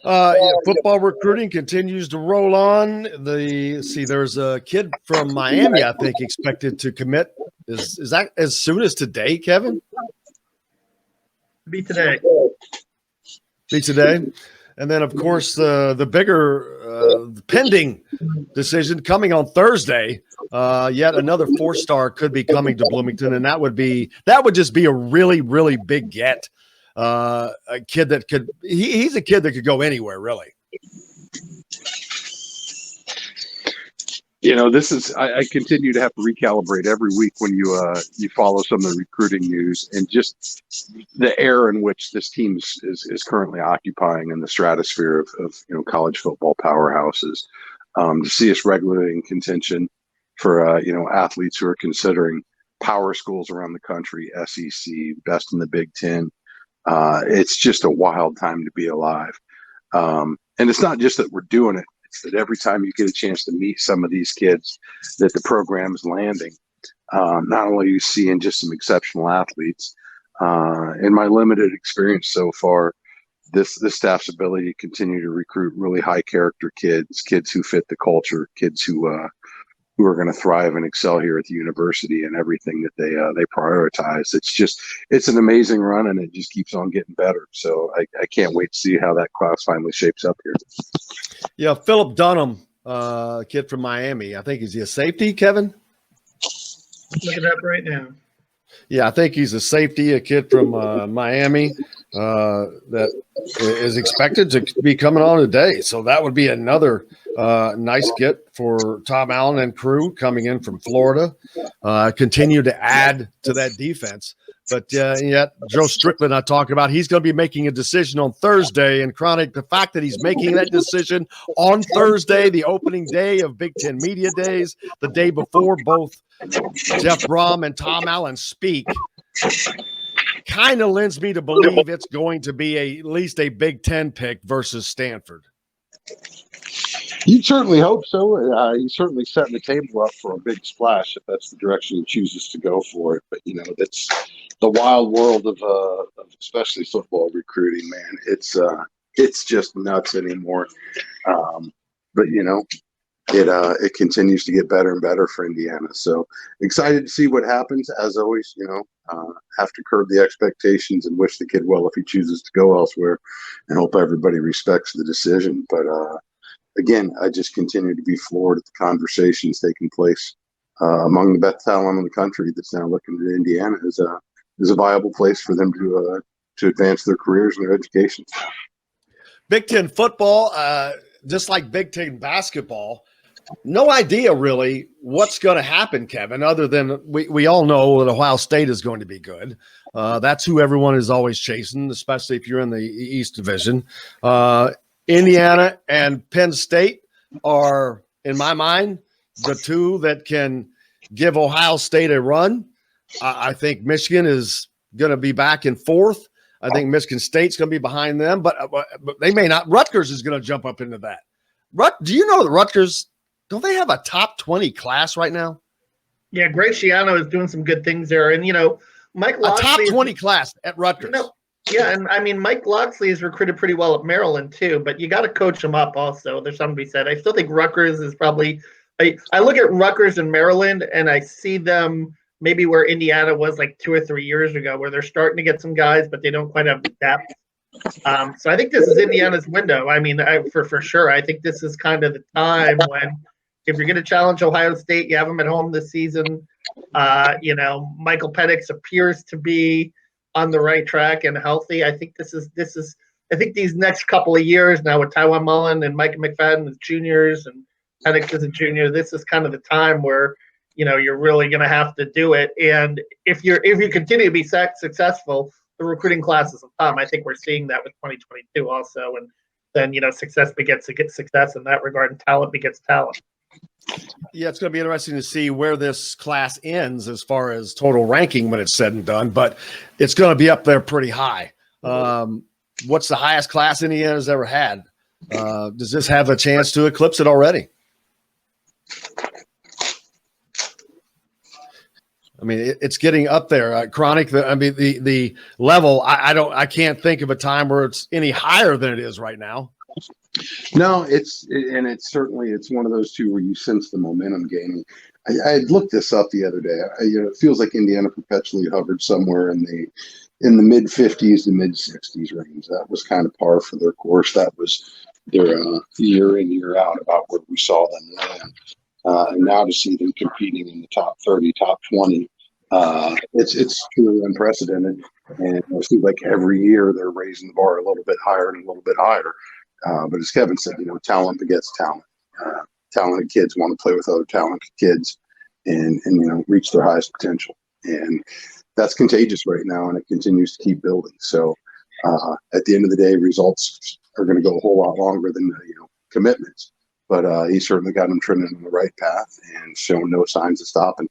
Yeah, football recruiting continues to roll on. There's a kid from Miami, I think, expected to commit. Is that as soon as today, Kevin? Be today. Be today. And then, of course, the bigger pending decision coming on Thursday. Yet another 4-star could be coming to Bloomington, and that would just be a really, really big get. A kid that he's a kid that could go anywhere, really. This is I continue to have to recalibrate every week when you follow some of the recruiting news and just the air in which this team is currently occupying in the stratosphere of college football powerhouses. To see us regularly in contention for athletes who are considering power schools around the country, SEC, best in the Big Ten. It's just a wild time to be alive. And it's not just that we're doing it. It's that every time you get a chance to meet some of these kids that the program is landing, not only are you seeing just some exceptional athletes, in my limited experience so far, this staff's ability to continue to recruit really high character kids who fit the culture, kids who are going to thrive and excel here at the university and everything that they prioritize. It's an amazing run, and it just keeps on getting better. So I can't wait to see how that class finally shapes up here. Yeah, Philip Dunham, kid from Miami. I think, is he a safety, Kevin? Look it up right now. Yeah, I think he's a safety, a kid from Miami that is expected to be coming on today. So that would be another nice get for Tom Allen and crew coming in from Florida. Continue to add to that defense. But yet Joe Strickland I talk about, he's going to be making a decision on Thursday. And Chronic, the fact that he's making that decision on Thursday, the opening day of Big Ten Media Days, the day before both Jeff Brom and Tom Allen speak, kind of lends me to believe it's going to be at least a Big Ten pick versus Stanford. You'd certainly hope so. He's certainly setting the table up for a big splash if that's the direction he chooses to go for it. But, that's the wild world of especially football recruiting, man. It's just nuts anymore. But, it continues to get better and better for Indiana. So excited to see what happens. As always, have to curb the expectations and wish the kid well if he chooses to go elsewhere, and hope everybody respects the decision. But again, I just continue to be floored at the conversations taking place among the best talent in the country that's now looking at Indiana as a viable place for them to advance their careers and their education. Big Ten football, just like Big Ten basketball, no idea really what's going to happen, Kevin, other than we all know that Ohio State is going to be good. That's who everyone is always chasing, especially if you're in the East Division. Indiana and Penn State are, in my mind, the two that can give Ohio State a run. I think Michigan is going to be back in fourth. I think Michigan State's going to be behind them, but they may not. Rutgers is going to jump up into that. Do you know that Rutgers, don't they have a top 20 class right now? Yeah, Greg Schiano is doing some good things there. And, Mike Locksley. A top 20 class at Rutgers. Yeah, and I mean, Mike Locksley is recruited pretty well at Maryland too, but you got to coach him up also. There's something to be said. I still think Rutgers is probably I look at Rutgers and Maryland, and I see them maybe where Indiana was like 2 or 3 years ago, where they're starting to get some guys, but they don't quite have the depth. So I think this is Indiana's window. I mean, for sure. I think this is kind of the time when if you're going to challenge Ohio State, you have them at home this season. Michael Penix appears to be on the right track and healthy. I think I think these next couple of years now with Tywone Mullen and Mike McFadden as juniors and Penix as a junior, this is kind of the time where, you're really going to have to do it. And if you continue to be successful, the recruiting classes will come. I think we're seeing that with 2022 also. And then, success begets success in that regard, and talent begets talent. Yeah, it's going to be interesting to see where this class ends as far as total ranking when it's said and done, but it's going to be up there pretty high. What's the highest class Indiana's ever had? Does this have a chance to eclipse it already? I mean, it's getting up there. Chronic, the level, I can't think of a time where it's any higher than it is right now. No, it's certainly it's one of those two where you sense the momentum gaining. I looked this up the other day. It feels like Indiana perpetually hovered somewhere in the mid 50s to mid 60s range. That was kind of par for their course. That was their year in year out about where we saw them land. And now to see them competing in the top 30, top 20, it's truly unprecedented. And it seems like every year they're raising the bar a little bit higher and a little bit higher. But as Kevin said, talent begets talent. Talented kids want to play with other talented kids and reach their highest potential. And that's contagious right now, and it continues to keep building. So at the end of the day, results are going to go a whole lot longer than commitments. But he certainly got them trending on the right path and shown no signs of stopping.